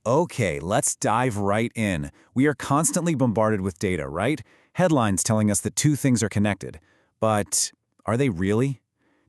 Okay, let's dive right in. We are constantly bombarded with data, right? Headlines telling us that two things are connected. But are they really?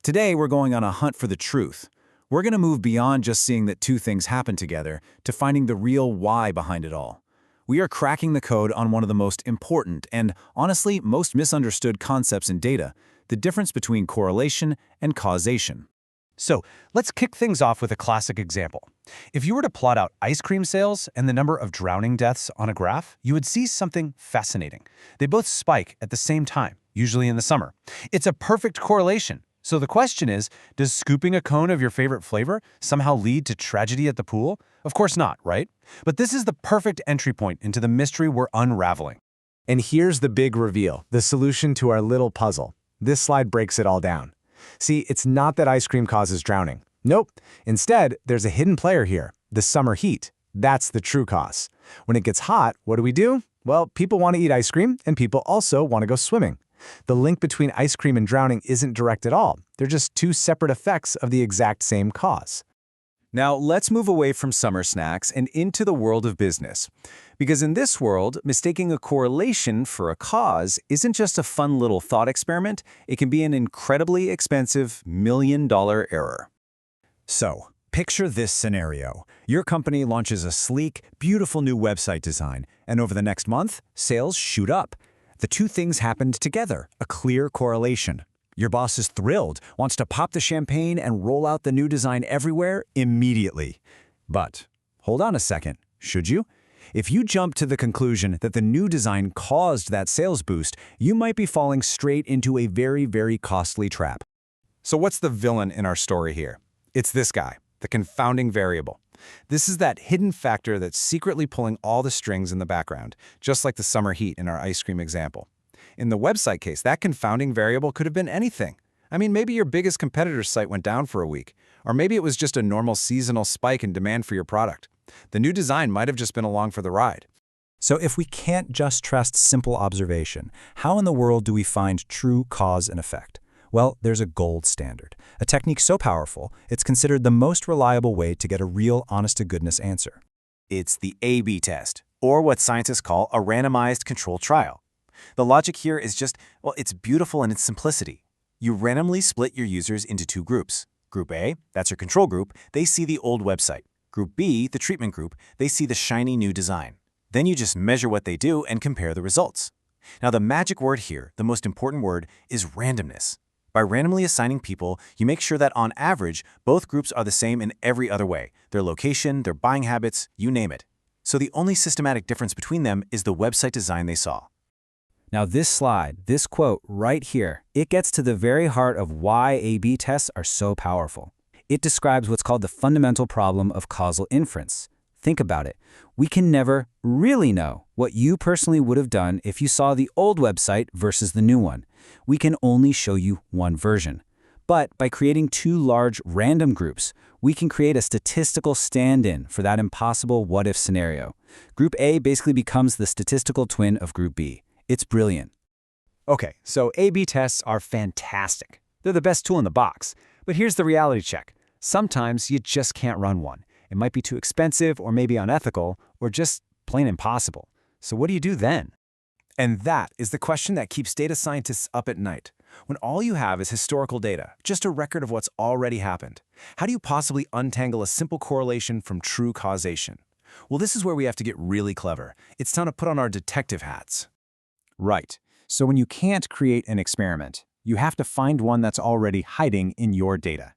Today, we're going on a hunt for the truth. We're going to move beyond just seeing that two things happen together to finding the real why behind it all. We are cracking the code on one of the most important and, honestly, most misunderstood concepts in data, the difference between correlation and causation. So let's kick things off with a classic example. If you were to plot out ice cream sales and the number of drowning deaths on a graph, you would see something fascinating. They both spike at the same time, usually in the summer. It's a perfect correlation. So the question is, does scooping a cone of your favorite flavor somehow lead to tragedy at the pool? Of course not, right? But this is the perfect entry point into the mystery we're unraveling. And here's the big reveal, the solution to our little puzzle. This slide breaks it all down. See, it's not that ice cream causes drowning. Nope. Instead, there's a hidden player here, the summer heat. That's the true cause. When it gets hot, what do? Well, people want to eat ice cream, and people also want to go swimming. The link between ice cream and drowning isn't direct at all. They're just two separate effects of the exact same cause. Now, let's move away from summer snacks and into the world of business. Because in this world, mistaking a correlation for a cause isn't just a fun little thought experiment, it can be an incredibly expensive million-dollar error. So, picture this scenario. Your company launches a sleek, beautiful new website design, and over the next month, sales shoot up. The two things happened together, a clear correlation. Your boss is thrilled, wants to pop the champagne and roll out the new design everywhere immediately. But hold on a second, should you? If you jump to the conclusion that the new design caused that sales boost, you might be falling straight into a very, very costly trap. So what's the villain in our story here? It's this guy, the confounding variable. This is that hidden factor that's secretly pulling all the strings in the background, just like the summer heat in our ice cream example. In the website case, that confounding variable could have been anything. I mean, maybe your biggest competitor's site went down for a week, or maybe it was just a normal seasonal spike in demand for your product. The new design might have just been along for the ride. So if we can't just trust simple observation, how in the world do we find true cause and effect? Well, there's a gold standard, a technique so powerful, it's considered the most reliable way to get a real honest-to-goodness answer. It's the A/B test, or what scientists call a randomized control trial. The logic here is just, well, it's beautiful in its simplicity. You randomly split your users into two groups. Group A, that's your control group, they see the old website. Group B, the treatment group, they see the shiny new design. Then you just measure what they do and compare the results. Now the magic word here, the most important word, is randomness. By randomly assigning people, you make sure that on average, both groups are the same in every other way. Their location, their buying habits, you name it. So the only systematic difference between them is the website design they saw. Now this slide, this quote right here, it gets to the very heart of why A/B tests are so powerful. It describes what's called the fundamental problem of causal inference. Think about it. We can never really know what you personally would have done if you saw the old website versus the new one. We can only show you one version. But by creating two large random groups, we can create a statistical stand-in for that impossible what-if scenario. Group A basically becomes the statistical twin of Group B. It's brilliant. Okay, so A/B tests are fantastic. They're the best tool in the box. But here's the reality check. Sometimes you just can't run one. It might be too expensive or maybe unethical or just plain impossible. So what do you do then? And that is the question that keeps data scientists up at night. When all you have is historical data, just a record of what's already happened, how do you possibly untangle a simple correlation from true causation? Well, this is where we have to get really clever. It's time to put on our detective hats. Right. So when you can't create an experiment, you have to find one that's already hiding in your data.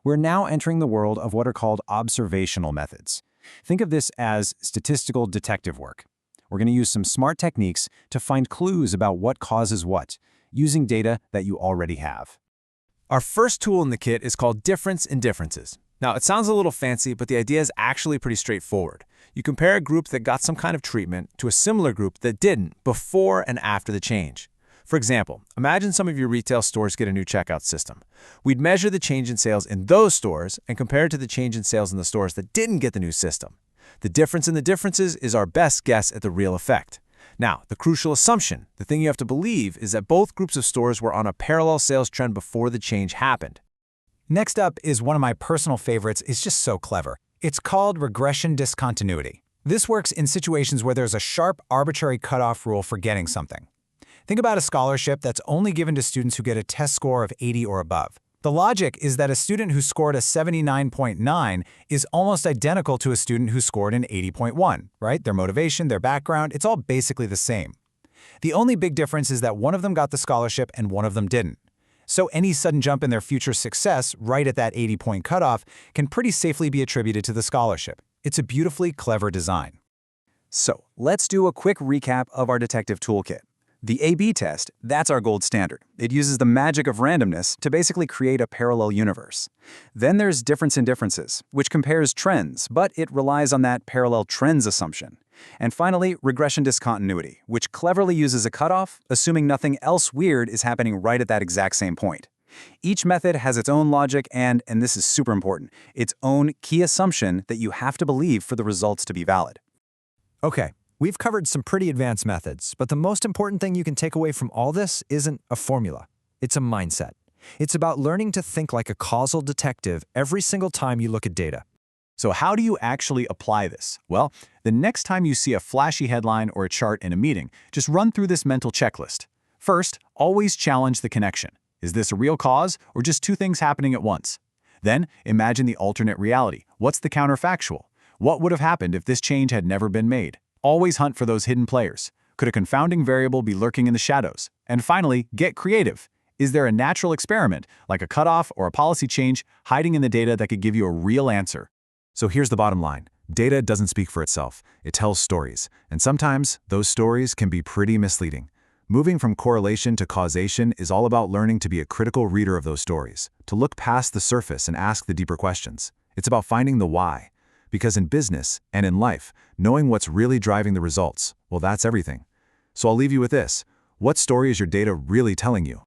We're now entering the world of what are called observational methods. Think of this as statistical detective work. We're going to use some smart techniques to find clues about what causes what, using data that you already have. Our first tool in the kit is called difference in differences. Now, it sounds a little fancy, but the idea is actually pretty straightforward. You compare a group that got some kind of treatment to a similar group that didn't before and after the change. For example, imagine some of your retail stores get a new checkout system. We'd measure the change in sales in those stores and compare it to the change in sales in the stores that didn't get the new system. The difference in the differences is our best guess at the real effect. Now, the crucial assumption, the thing you have to believe, is that both groups of stores were on a parallel sales trend before the change happened. Next up is one of my personal favorites. It's just so clever. It's called regression discontinuity. This works in situations where there's a sharp, arbitrary cutoff rule for getting something. Think about a scholarship that's only given to students who get a test score of 80 or above. The logic is that a student who scored a 79.9 is almost identical to a student who scored an 80.1, right? Their motivation, their background, it's all basically the same. The only big difference is that one of them got the scholarship and one of them didn't. So any sudden jump in their future success right at that 80-point cutoff can pretty safely be attributed to the scholarship. It's a beautifully clever design. So let's do a quick recap of our detective toolkit. The A/B test, that's our gold standard. It uses the magic of randomness to basically create a parallel universe. Then there's difference in differences, which compares trends, but it relies on that parallel trends assumption. And finally, regression discontinuity, which cleverly uses a cutoff, assuming nothing else weird is happening right at that exact same point. Each method has its own logic and this is super important, its own key assumption that you have to believe for the results to be valid. Okay, we've covered some pretty advanced methods, but the most important thing you can take away from all this isn't a formula. It's a mindset. It's about learning to think like a causal detective every single time you look at data. So how do you actually apply this? Well, the next time you see a flashy headline or a chart in a meeting, just run through this mental checklist. First, always challenge the connection. Is this a real cause or just two things happening at once? Then, imagine the alternate reality. What's the counterfactual? What would have happened if this change had never been made? Always hunt for those hidden players. Could a confounding variable be lurking in the shadows? And finally, get creative. Is there a natural experiment, like a cutoff or a policy change, hiding in the data that could give you a real answer? So here's the bottom line. Data doesn't speak for itself. It tells stories. And sometimes those stories can be pretty misleading. Moving from correlation to causation is all about learning to be a critical reader of those stories, to look past the surface and ask the deeper questions. It's about finding the why. Because in business and in life, knowing what's really driving the results, well, that's everything. So I'll leave you with this. What story is your data really telling you?